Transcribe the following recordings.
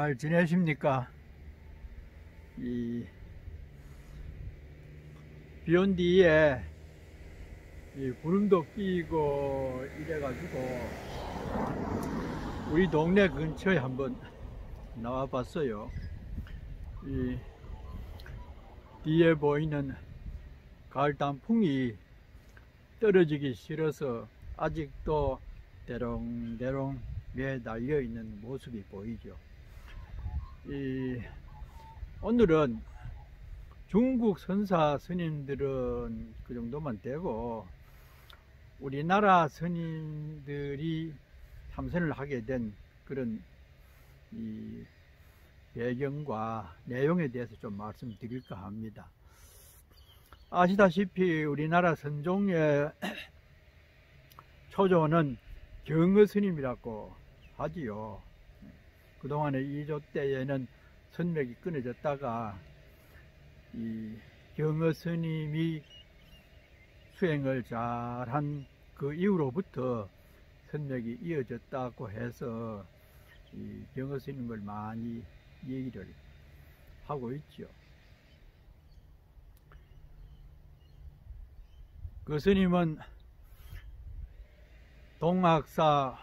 잘 지내십니까? 비 온 뒤에 구름도 끼고 이래가지고 우리 동네 근처에 한번 나와 봤어요. 이 뒤에 보이는 가을 단풍이 떨어지기 싫어서 아직도 대롱대롱 매달려 있는 모습이 보이죠. 오늘은 중국 선사 스님들은 그 정도만 되고 우리나라 스님들이 참선을 하게 된 그런 이 배경과 내용에 대해서 좀 말씀드릴까 합니다. 아시다시피 우리나라 선종의 초조는 경의 스님이라고 하지요. 그동안에 이조 때에는 선맥이 끊어졌다가 이 경의 스님이 수행을 잘한 그 이후로부터 선맥이 이어졌다고 해서 이 경의 스님을 많이 얘기를 하고 있죠. 그 스님은 동학사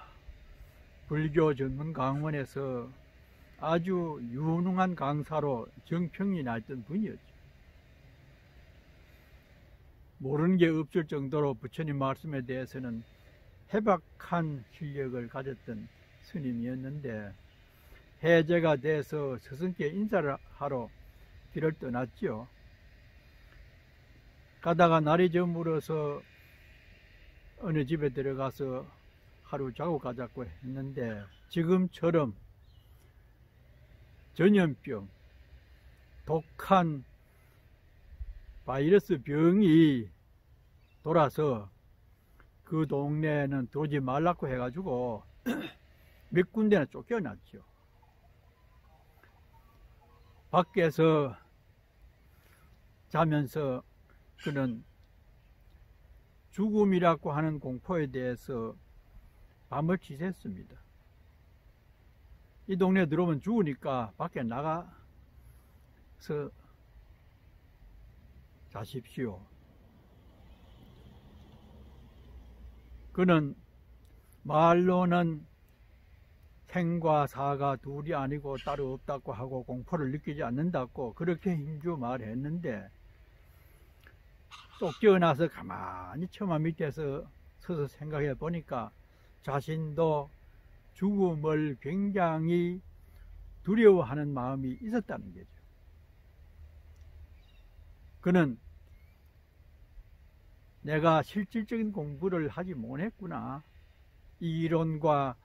불교 전문 강원에서 아주 유능한 강사로 정평이 났던 분이었죠. 모르는 게 없을 정도로 부처님 말씀에 대해서는 해박한 실력을 가졌던 스님이었는데 해제가 돼서 스승께 인사를 하러 길을 떠났죠. 가다가 날이 저물어서 어느 집에 들어가서 하루 자고 가자고 했는데 지금처럼 전염병, 독한 바이러스 병이 돌아서 그 동네에는 들어오지 말라고 해가지고 몇 군데나 쫓겨났죠. 밖에서 자면서 그는 죽음이라고 하는 공포에 대해서 밤을 지샜습니다. 이 동네에 들어오면 죽으니까 밖에 나가서 자십시오. 그는 말로는 생과 사가 둘이 아니고 따로 없다고 하고 공포를 느끼지 않는다고 그렇게 힘주어 말했는데 쏙 찌어나서 가만히 처마 밑에서 서서 생각해 보니까 자신도 죽음을 굉장히 두려워하는 마음이 있었다는 거죠. 그는 내가 실질적인 공부를 하지 못했구나, 이론과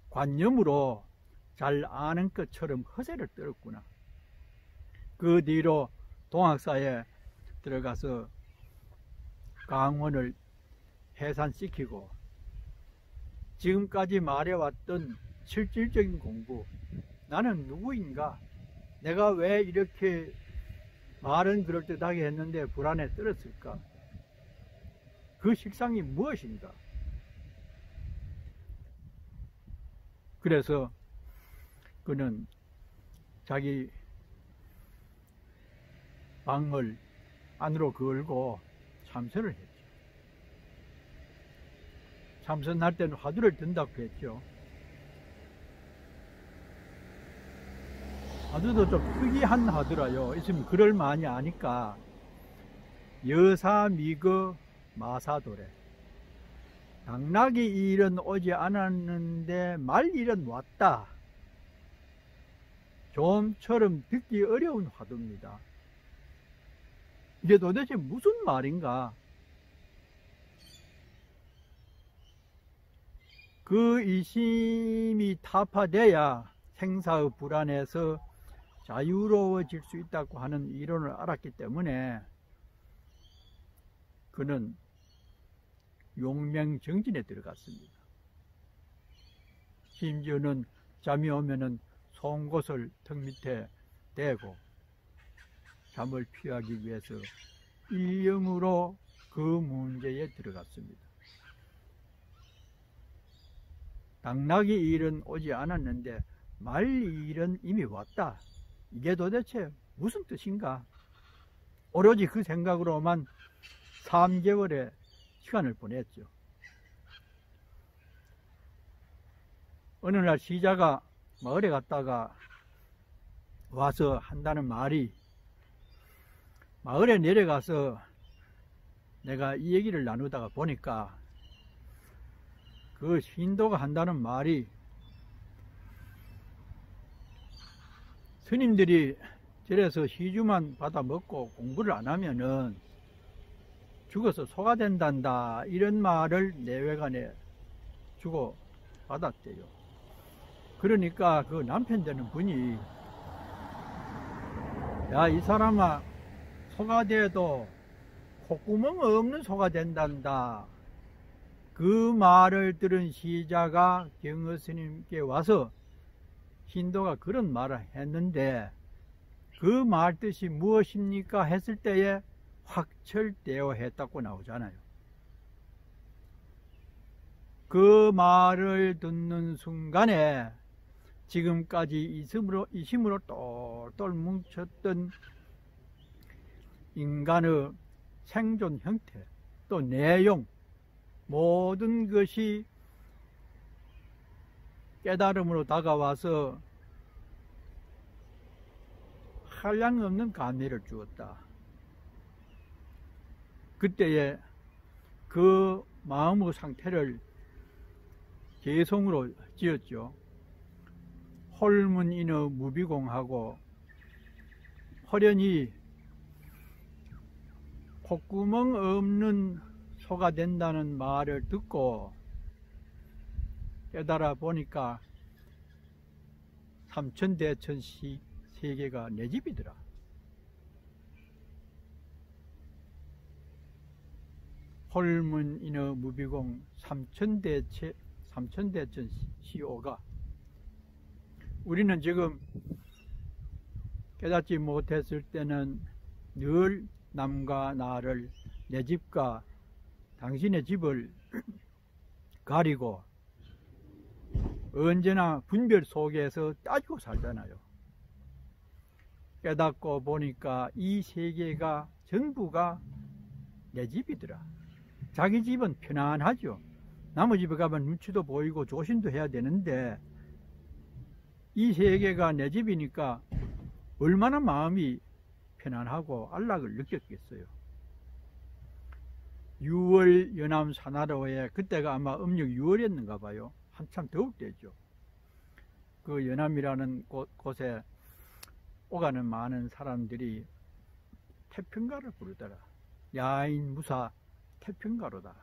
관념으로 잘 아는 것처럼 허세를 떨었구나. 그 뒤로 동학사에 들어가서 강원을 해산시키고 지금까지 말해왔던 실질적인 공부, 나는 누구인가, 내가 왜 이렇게 말은 그럴듯하게 했는데 불안에 떨었을까, 그 실상이 무엇인가. 그래서 그는 자기 방을 안으로 걸고 참선을 했죠. 참선할 때는 화두를 든다고 했죠. 화두도 좀 특이한 화두라요. 있으면 글을 많이 아니까 여사미거 마사도래, 당나귀 일은 오지 않았는데 말 일은 왔다, 좀처럼 듣기 어려운 화두입니다. 이게 도대체 무슨 말인가? 그 이심이 타파돼야 생사의 불안에서 자유로워질 수 있다고 하는 이론을 알았기 때문에 그는 용맹정진에 들어갔습니다. 심지어는 잠이 오면은 송곳을 턱 밑에 대고 잠을 피하기 위해서 일념으로 그 문제에 들어갔습니다. 당나귀 일은 오지 않았는데 말 일은 이미 왔다, 이게 도대체 무슨 뜻인가? 오로지 그 생각으로만 3개월의 시간을 보냈죠. 어느 날 시자가 마을에 갔다가 와서 한다는 말이, 마을에 내려가서 내가 이 얘기를 나누다가 보니까 그 신도가 한다는 말이, 스님들이 절에서 시주만 받아 먹고 공부를 안 하면은 죽어서 소가 된단다, 이런 말을 내외간에 주고 받았대요. 그러니까 그 남편 되는 분이, 야, 이 사람아, 소가 돼도 콧구멍 없는 소가 된단다, 그 말을 들은 시자가 경허 스님께 와서 신도가 그런 말을 했는데 그 말 뜻이 무엇입니까 했을 때에 확철되어 했다고 나오잖아요. 그 말을 듣는 순간에 지금까지 이심으로 똘똘 뭉쳤던 인간의 생존 형태, 또 내용, 모든 것이 깨달음으로 다가와서 한량없는 감회를 주었다. 그때에 그 마음의 상태를 개성으로 지었죠. 홀문인의 무비공하고 허련히 콧구멍 없는 소가 된다는 말을 듣고 깨달아 보니까 삼천대천 세계가 내 집이더라. 홀문인의 무비공 삼천대천 시오가, 우리는 지금 깨닫지 못했을 때는 늘 남과 나를, 내 집과 당신의 집을 가리고 언제나 분별 속에서 따지고 살잖아요. 깨닫고 보니까 이 세계가 전부가 내 집이더라. 자기 집은 편안하죠. 남의 집에 가면 눈치도 보이고 조심도 해야 되는데 이 세계가 내 집이니까 얼마나 마음이 편안하고 안락을 느꼈겠어요. 6월 연암 산화로에, 그때가 아마 음력 6월이었는가 봐요. 한참 더울 때죠. 그 연암이라는 곳에 오가는 많은 사람들이 태평가를 부르더라. 야인 무사 태평가로다.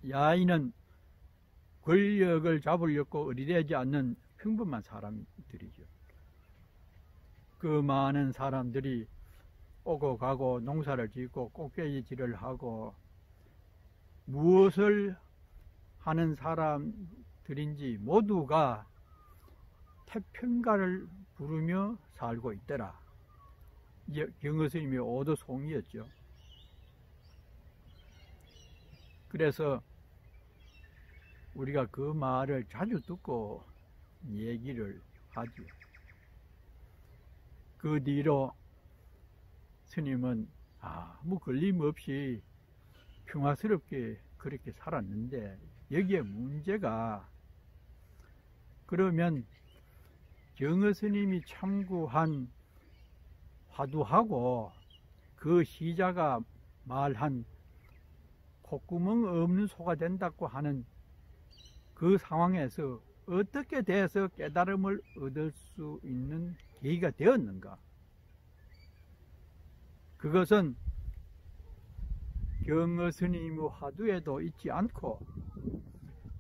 야인은 권력을 잡으려고 의리되지 않는 평범한 사람들이죠. 그 많은 사람들이 오고 가고 농사를 짓고 꽃게질을 하고 무엇을 하는 사람들인지 모두가 태평가를 부르며 살고 있더라. 경허스님의 오도송이었죠. 그래서 우리가 그 말을 자주 듣고 얘기를 하죠. 그 뒤로 스님은 아무 걸림 없이 평화스럽게 그렇게 살았는데, 여기에 문제가, 그러면 경허 스님이 참구한 화두하고 그 시자가 말한 콧구멍 없는 소가 된다고 하는 그 상황에서 어떻게 돼서 깨달음을 얻을 수 있는 계기가 되었는가? 그것은 경허 스님의 화두에도 있지 않고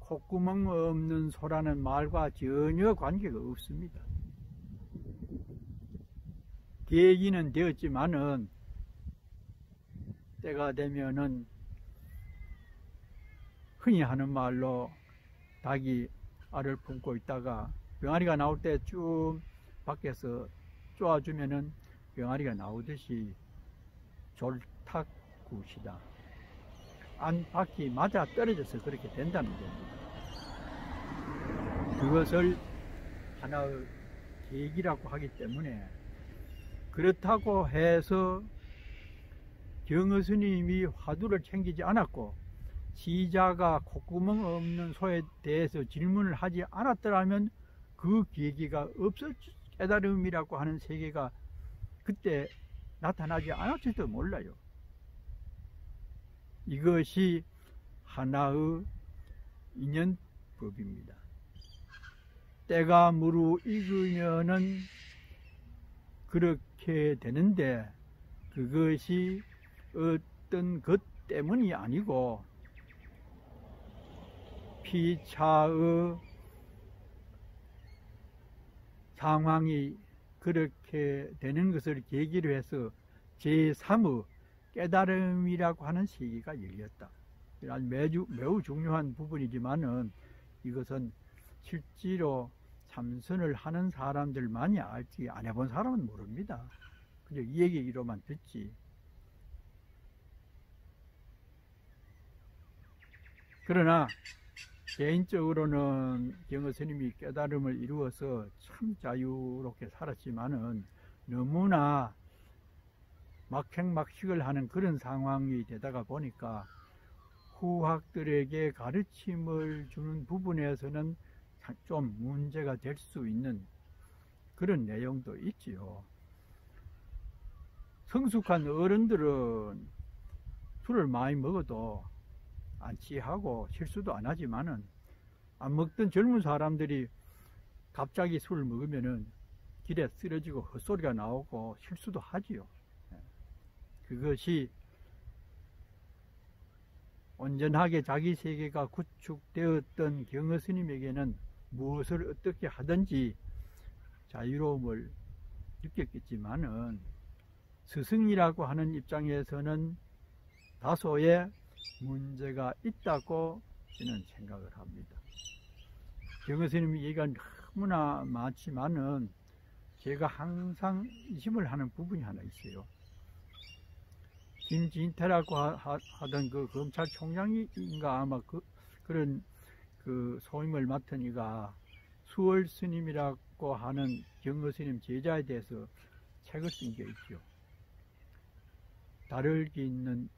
콧구멍 없는 소라는 말과 전혀 관계가 없습니다. 계기는 되었지만은 때가 되면은 흔히 하는 말로 닭이 알을 품고 있다가 병아리가 나올 때 쭉 밖에서 쪼아주면은 병아리가 나오듯이 졸탁굿이다. 안팎이 맞아 떨어져서 그렇게 된다는 겁니다. 그것을 하나의 계기라고 하기 때문에, 그렇다고 해서 경허 스님이 화두를 챙기지 않았고 시자가 콧구멍 없는 소에 대해서 질문을 하지 않았더라면 그 계기가 없었, 깨달음이라고 하는 세계가 그때 나타나지 않았을지도 몰라요. 이것이 하나의 인연법입니다. 때가 무르익으면은 그렇게 되는데, 그것이 어떤 것 때문이 아니고 피차의 상황이 그렇게 되는 것을 계기로 해서 제3의 깨달음이라고 하는 세계가 열렸다. 매우 중요한 부분이지만은 이것은 실제로 참선을 하는 사람들만이 알지 안 해본 사람은 모릅니다. 그냥 이 얘기로만 듣지. 그러나 개인적으로는 경허 스님이 깨달음을 이루어서 참 자유롭게 살았지만은 너무나 막행막식을 하는 그런 상황이 되다가 보니까 후학들에게 가르침을 주는 부분에서는 좀 문제가 될 수 있는 그런 내용도 있지요. 성숙한 어른들은 술을 많이 먹어도 안 취하고 실수도 안 하지만은, 안 먹던 젊은 사람들이 갑자기 술을 먹으면은 길에 쓰러지고 헛소리가 나오고 실수도 하지요. 그것이 온전하게 자기 세계가 구축되었던 경허 스님에게는 무엇을 어떻게 하든지 자유로움을 느꼈겠지만은, 스승이라고 하는 입장에서는 다소의 문제가 있다고 저는 생각을 합니다. 경허 스님 얘기가 너무나 많지만은 제가 항상 의심을 하는 부분이 하나 있어요. 김진태라고 하던 그 검찰총장인가 아마 그런 그 소임을 맡은 이가 수월 스님이라고 하는 경허 스님 제자에 대해서 책을 쓴 게 있죠. 달을기 있는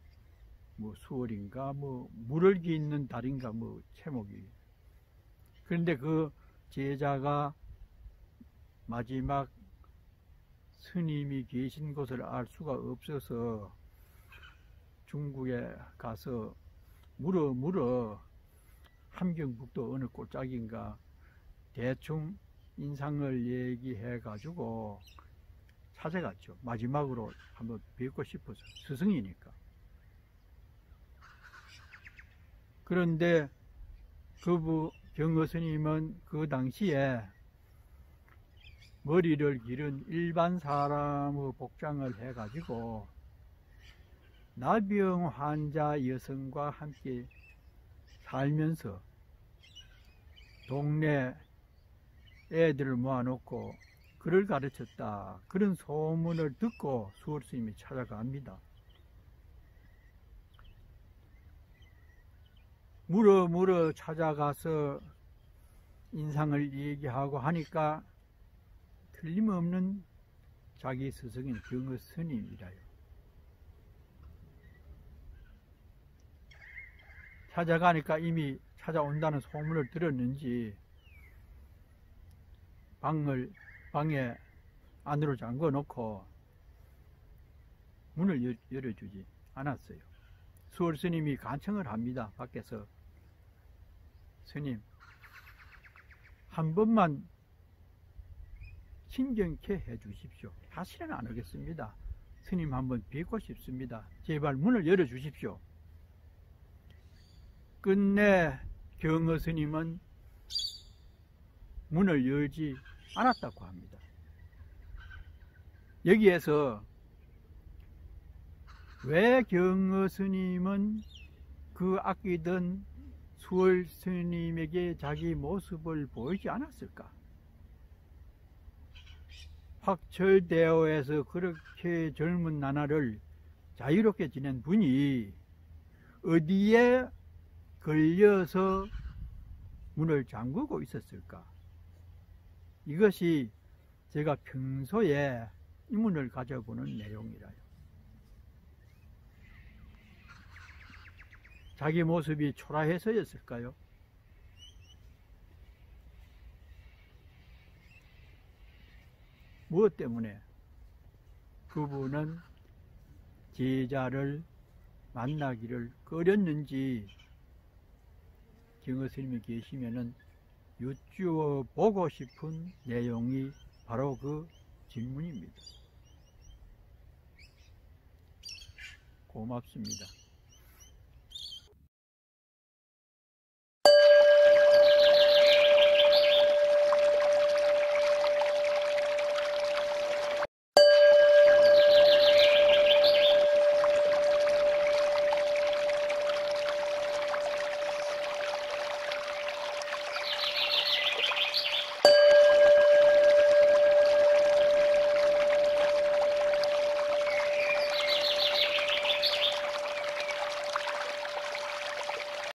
수월인가 물을기 있는 달인가 제목이. 그런데 그 제자가 마지막 스님이 계신 곳을 알 수가 없어서 중국에 가서 물어 함경북도 어느 꼴짝인가 대충 인상을 얘기해 가지고 찾아갔죠. 마지막으로 한번 뵙고 싶어서, 스승이니까. 그런데 경허 스님은 그 당시에 머리를 기른 일반 사람의 복장을 해가지고 나병 환자 여성과 함께 살면서 동네 애들을 모아놓고 글을 가르쳤다, 그런 소문을 듣고 수월 스님이 찾아갑니다. 물어 찾아가서 인상을 얘기하고 하니까 틀림없는 자기 스승인 경허 스님이라요. 찾아가니까 이미 찾아온다는 소문을 들었는지 방에 안으로 잠궈 놓고 문을 열어주지 않았어요. 수월 스님이 간청을 합니다. 밖에서. 스님, 한 번만 신경케 해 주십시오. 다시는 안 오겠습니다. 스님 한번 뵙고 싶습니다. 제발 문을 열어 주십시오. 끝내 경허 스님은 문을 열지 않았다고 합니다. 여기에서 왜 경허 스님은 그 아끼던 수월 스님에게 자기 모습을 보이지 않았을까? 확철대오에서 그렇게 젊은 나날을 자유롭게 지낸 분이 어디에 걸려서 문을 잠그고 있었을까? 이것이 제가 평소에 의문을 가져보는 내용이라요. 자기 모습이 초라해서였을까요? 무엇 때문에 그분은 제자를 만나기를 꺼렸는지 경허 스님이 계시면은 여쭈어 보고 싶은 내용이 바로 그 질문입니다. 고맙습니다.